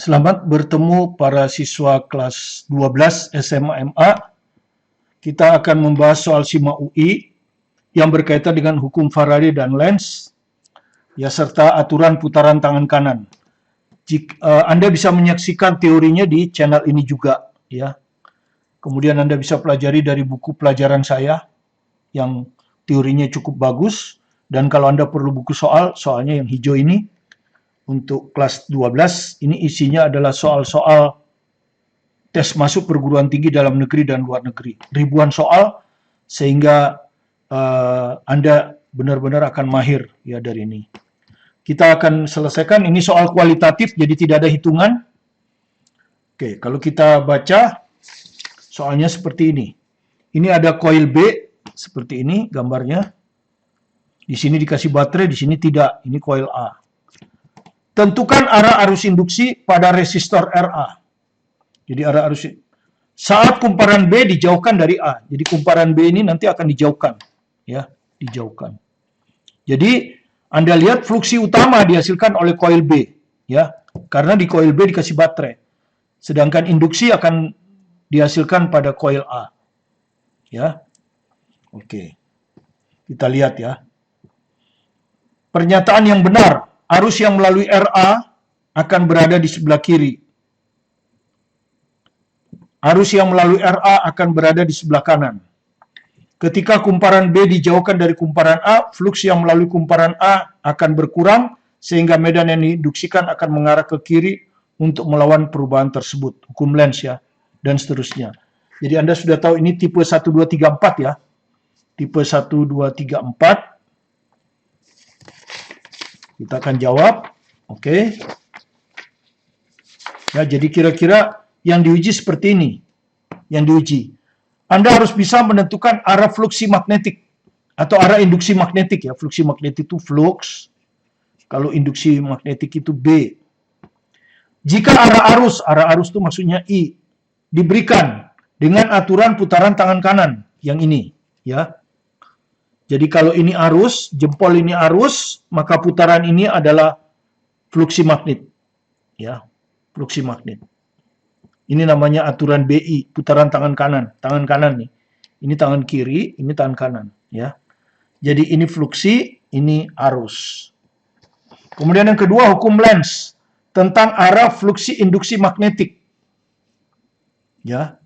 Selamat bertemu para siswa kelas 12 SMA MA. Kita akan membahas soal SIMA UI yang berkaitan dengan hukum Faraday dan Lenz, ya, serta aturan putaran tangan kanan. Anda bisa menyaksikan teorinya di channel ini juga, ya. Kemudian Anda bisa pelajari dari buku pelajaran saya yang teorinya cukup bagus, dan kalau Anda perlu buku soalnya yang hijau ini untuk kelas 12, ini isinya adalah soal-soal tes masuk perguruan tinggi dalam negeri dan luar negeri. Ribuan soal, sehingga Anda benar-benar akan mahir ya dari ini. Kita akan selesaikan, ini soal kualitatif, jadi tidak ada hitungan. Oke, kalau kita baca, soalnya seperti ini. Ini ada coil B, seperti ini gambarnya. Di sini dikasih baterai, di sini tidak. Ini coil A. Tentukan arah arus induksi pada resistor RA. Jadi arah arus saat kumparan B dijauhkan dari A. Jadi kumparan B ini nanti akan dijauhkan, ya, dijauhkan. Jadi Anda lihat fluksi utama dihasilkan oleh coil B, ya, karena di coil B dikasih baterai. Sedangkan induksi akan dihasilkan pada coil A, ya. Oke, kita lihat ya. Pernyataan yang benar, arus yang melalui RA akan berada di sebelah kiri. Arus yang melalui RA akan berada di sebelah kanan. Ketika kumparan B dijauhkan dari kumparan A, flux yang melalui kumparan A akan berkurang, sehingga medan yang diinduksikan akan mengarah ke kiri untuk melawan perubahan tersebut. Hukum Lenz ya, dan seterusnya. Jadi Anda sudah tahu ini tipe 1, 2, 3, 4 ya. Tipe 1, 2, 3, 4. Kita akan jawab. Oke. Ya, jadi kira-kira yang diuji seperti ini. Yang diuji. Anda harus bisa menentukan arah fluksi magnetik atau arah induksi magnetik ya. Fluksi magnetik itu flux. Kalau induksi magnetik itu B. Jika arah arus itu maksudnya I, diberikan dengan aturan putaran tangan kanan yang ini, ya. Jadi kalau ini arus, jempol ini arus, maka putaran ini adalah fluksi magnet, ya, fluksi magnet. Ini namanya aturan BI, putaran tangan kanan. Tangan kanan nih. Ini tangan kiri, ini tangan kanan, ya. Jadi ini fluksi, ini arus. Kemudian yang kedua, hukum Lenz tentang arah fluksi induksi magnetik. Ya.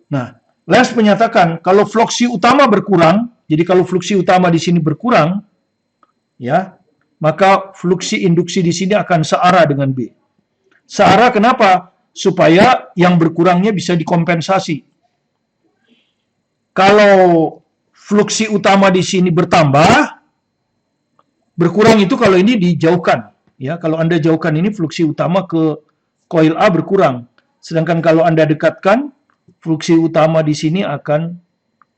Nah, Lenz menyatakan kalau fluksi utama berkurang, jadi kalau fluksi utama di sini berkurang, ya, maka fluksi induksi di sini akan searah dengan B. Searah kenapa? Supaya yang berkurangnya bisa dikompensasi. Kalau fluksi utama di sini bertambah, berkurang itu kalau ini dijauhkan. Ya, kalau Anda jauhkan ini fluksi utama ke coil A berkurang. Sedangkan kalau Anda dekatkan, fluksi utama di sini akan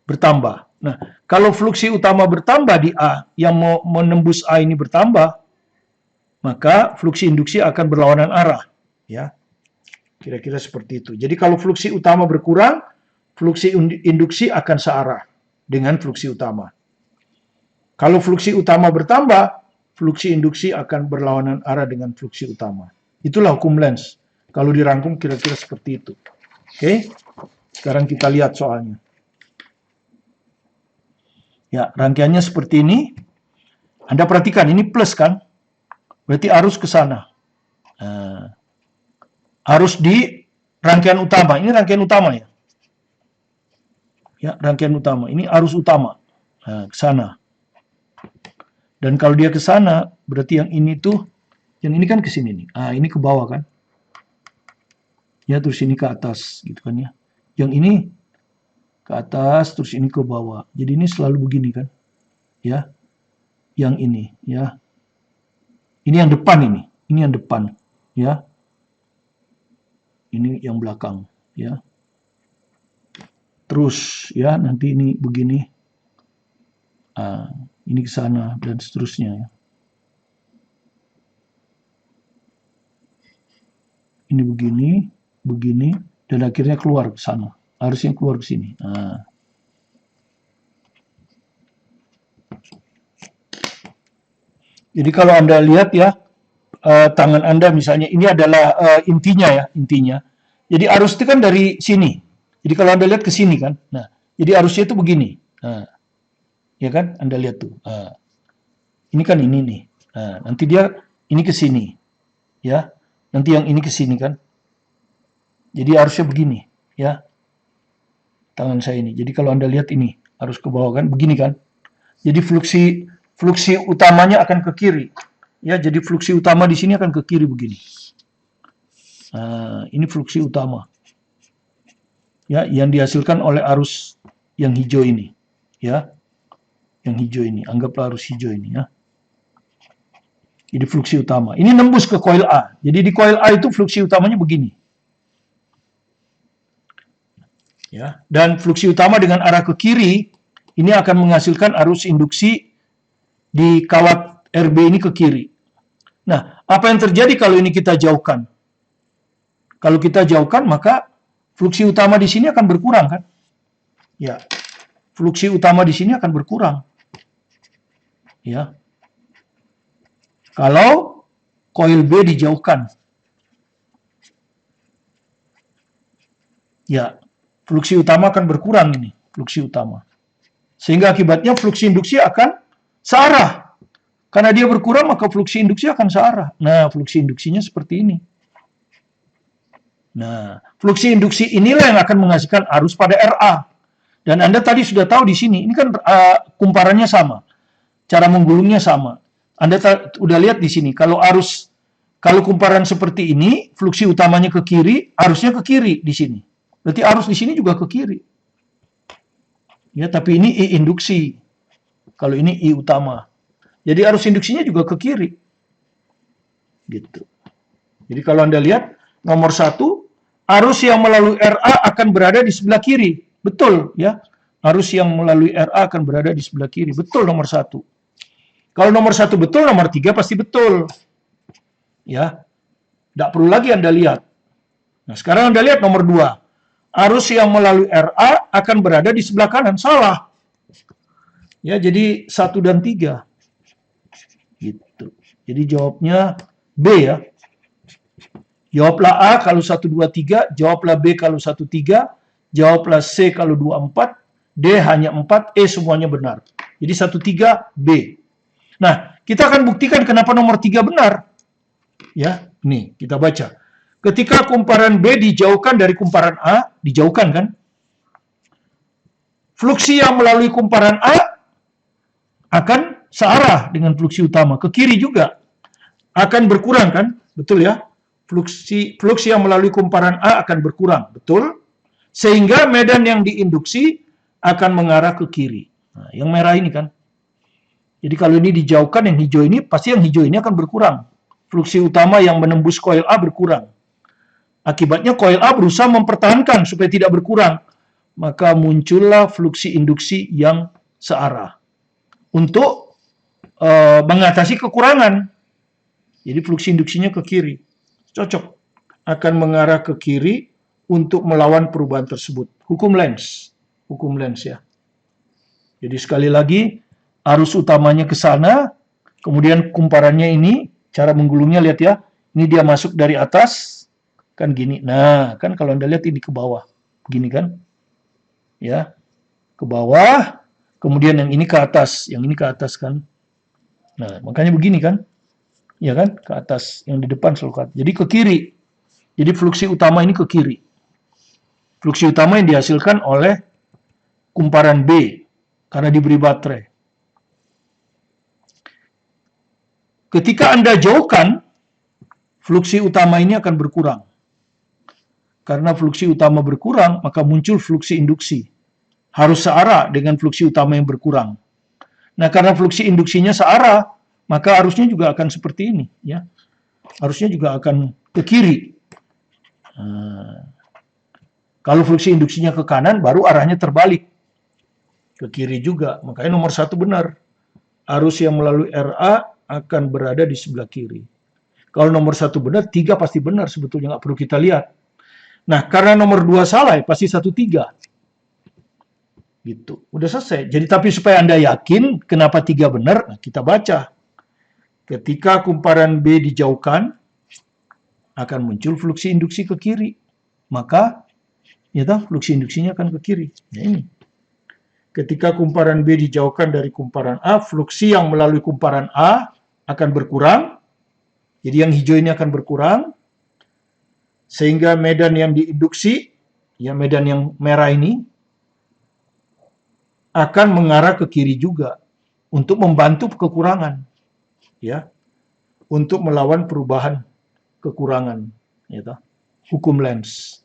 bertambah. Nah, kalau fluksi utama bertambah di A, yang mau menembus A ini bertambah, maka fluksi induksi akan berlawanan arah. Ya. Kira-kira seperti itu. Jadi kalau fluksi utama berkurang, fluksi induksi akan searah dengan fluksi utama. Kalau fluksi utama bertambah, fluksi induksi akan berlawanan arah dengan fluksi utama. Itulah hukum Lenz. Kalau dirangkum kira-kira seperti itu. Oke, sekarang kita lihat soalnya. Ya, rangkaiannya seperti ini. Anda perhatikan, ini plus kan? Berarti arus ke sana. Arus di rangkaian utama. Ini rangkaian utama ya. Ya, rangkaian utama. Ini arus utama. Nah, ke sana. Dan kalau dia ke sana, berarti yang ini tuh, yang ini kan ke sini nih. Ini ke bawah kan. Ya, terus ini ke atas gitu kan ya. Yang ini ke atas, terus ini ke bawah. Jadi ini selalu begini kan. Ya. Yang ini, ya. Ini yang depan ini. Ini yang depan, ya. Ini yang belakang, ya. Terus, ya, nanti ini begini. Ini ke sana dan seterusnya, ya. Ini begini, begini, dan akhirnya keluar ke sana. Harusnya keluar ke sini. Jadi kalau Anda lihat ya, tangan Anda misalnya, ini adalah intinya ya, intinya. Jadi arus itu kan dari sini. Jadi kalau Anda lihat ke sini kan, nah, jadi arusnya itu begini. Nah, ya kan, Anda lihat tuh. Nah, ini kan ini nih. Nah, nanti dia ini ke sini, ya. Nanti yang ini ke sini kan. Jadi arusnya begini, ya. Tangan saya ini. Jadi kalau Anda lihat ini, arus ke bawah kan, begini kan. Jadi fluksi utamanya akan ke kiri. Ya, jadi fluksi utama di sini akan ke kiri begini. Nah, ini fluksi utama. Ya, yang dihasilkan oleh arus yang hijau ini. Ya. Yang hijau ini, anggaplah arus hijau ini ya. Jadi fluksi utama. Ini nembus ke coil A. Jadi di coil A itu fluksi utamanya begini. Ya, dan fluksi utama dengan arah ke kiri ini akan menghasilkan arus induksi di kawat RB ini ke kiri. Nah, apa yang terjadi kalau ini kita jauhkan? Kalau kita jauhkan, maka fluksi utama di sini akan berkurang kan? Ya. Fluksi utama di sini akan berkurang. Ya. Kalau coil B dijauhkan. Ya, fluksi utama akan berkurang ini, fluksi utama. Sehingga akibatnya fluksi induksi akan searah. Karena dia berkurang, maka fluksi induksi akan searah. Nah, fluksi induksinya seperti ini. Nah, fluksi induksi inilah yang akan menghasilkan arus pada RA. Dan Anda tadi sudah tahu di sini, ini kan kumparannya sama. Cara menggulungnya sama. Anda udah lihat di sini, kalau kumparan seperti ini, fluksi utamanya ke kiri, arusnya ke kiri di sini. Berarti arus di sini juga ke kiri. Ya, tapi ini I induksi. Kalau ini I utama. Jadi arus induksinya juga ke kiri. Gitu. Jadi kalau Anda lihat, nomor 1, arus yang melalui RA akan berada di sebelah kiri. Betul, ya. Arus yang melalui RA akan berada di sebelah kiri. Betul nomor 1. Kalau nomor 1 betul, nomor 3 pasti betul. Ya. Tidak perlu lagi Anda lihat. Nah, sekarang Anda lihat nomor 2. Arus yang melalui RA akan berada di sebelah kanan. Salah. Ya, jadi 1 dan 3. Gitu. Jadi jawabnya B ya. Jawablah A kalau 1, 2, 3. Jawablah B kalau 1, 3. Jawablah C kalau 2, 4. D hanya 4. E semuanya benar. Jadi 1, 3, B. Nah, kita akan buktikan kenapa nomor 3 benar. Ya, nih kita baca. Ketika kumparan B dijauhkan dari kumparan A, dijauhkan kan? Fluksi yang melalui kumparan A akan searah dengan fluksi utama. Ke kiri juga. Akan berkurang kan? Betul ya? Fluksi yang melalui kumparan A akan berkurang. Betul? Sehingga medan yang diinduksi akan mengarah ke kiri. Nah, yang merah ini kan? Jadi kalau ini dijauhkan, yang hijau ini, pasti yang hijau ini akan berkurang. Fluksi utama yang menembus coil A berkurang. Akibatnya coil A berusaha mempertahankan supaya tidak berkurang. Maka muncullah fluksi induksi yang searah. Untuk mengatasi kekurangan. Jadi fluksi induksinya ke kiri. Cocok. Akan mengarah ke kiri untuk melawan perubahan tersebut. Hukum Lenz. Hukum Lenz ya. Jadi sekali lagi, arus utamanya ke sana, kemudian kumparannya ini, cara menggulungnya lihat ya, ini dia masuk dari atas, kan gini. Nah, kan kalau Anda lihat ini ke bawah, begini kan, ya, ke bawah, kemudian yang ini ke atas kan. Nah, makanya begini kan, ya kan, ke atas, yang di depan selalu ke atas. Jadi ke kiri, jadi fluksi utama ini ke kiri. Fluksi utama yang dihasilkan oleh kumparan B, karena diberi baterai. Ketika Anda jauhkan, fluksi utama ini akan berkurang. Karena fluksi utama berkurang, maka muncul fluksi induksi. Harus searah dengan fluksi utama yang berkurang. Nah, karena fluksi induksinya searah, maka arusnya juga akan seperti ini. Ya. Arusnya juga akan ke kiri. Kalau fluksi induksinya ke kanan, baru arahnya terbalik. Ke kiri juga. Makanya nomor 1 benar. Arus yang melalui RA akan berada di sebelah kiri. Kalau nomor 1 benar, 3 pasti benar sebetulnya, nggak perlu kita lihat. Nah, karena nomor 2 salah, pasti 1, 3. Gitu. Udah selesai. Jadi tapi supaya Anda yakin kenapa 3 benar, nah kita baca. Ketika kumparan B dijauhkan, akan muncul fluksi induksi ke kiri. Maka, fluksi induksinya akan ke kiri. Nah, ini. Ketika kumparan B dijauhkan dari kumparan A, fluksi yang melalui kumparan A akan berkurang. Jadi yang hijau ini akan berkurang. Sehingga medan yang diinduksi, medan yang merah ini, akan mengarah ke kiri juga. Untuk membantu kekurangan. Untuk melawan perubahan kekurangan. Hukum Lenz.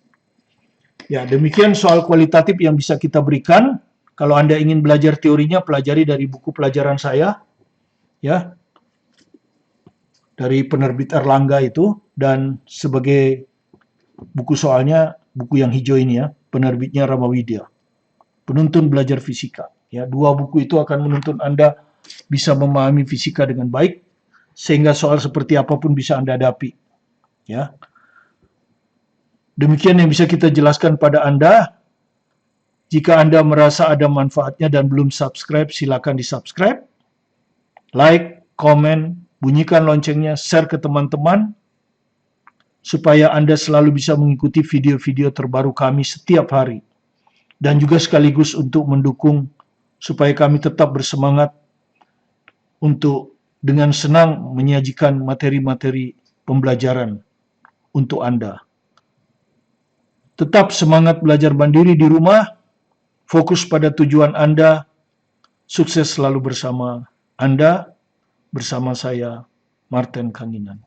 Demikian soal kualitatif yang bisa kita berikan. Kalau Anda ingin belajar teorinya, pelajari dari buku pelajaran saya, dari penerbit Erlangga itu, dan sebagai buku soalnya, buku yang hijau ini penerbitnya Ramawidya, Penuntun Belajar Fisika. Dua buku itu akan menuntun Anda bisa memahami fisika dengan baik, sehingga soal seperti apapun bisa Anda hadapi. Demikian yang bisa kita jelaskan pada Anda. Jika Anda merasa ada manfaatnya dan belum subscribe, silakan di-subscribe, like, komen, bunyikan loncengnya, share ke teman-teman, supaya Anda selalu bisa mengikuti video-video terbaru kami setiap hari. Dan juga sekaligus untuk mendukung supaya kami tetap bersemangat untuk dengan senang menyajikan materi-materi pembelajaran untuk Anda. Tetap semangat belajar mandiri di rumah, fokus pada tujuan Anda, sukses selalu bersama Anda, bersama saya, Martin Kanginan.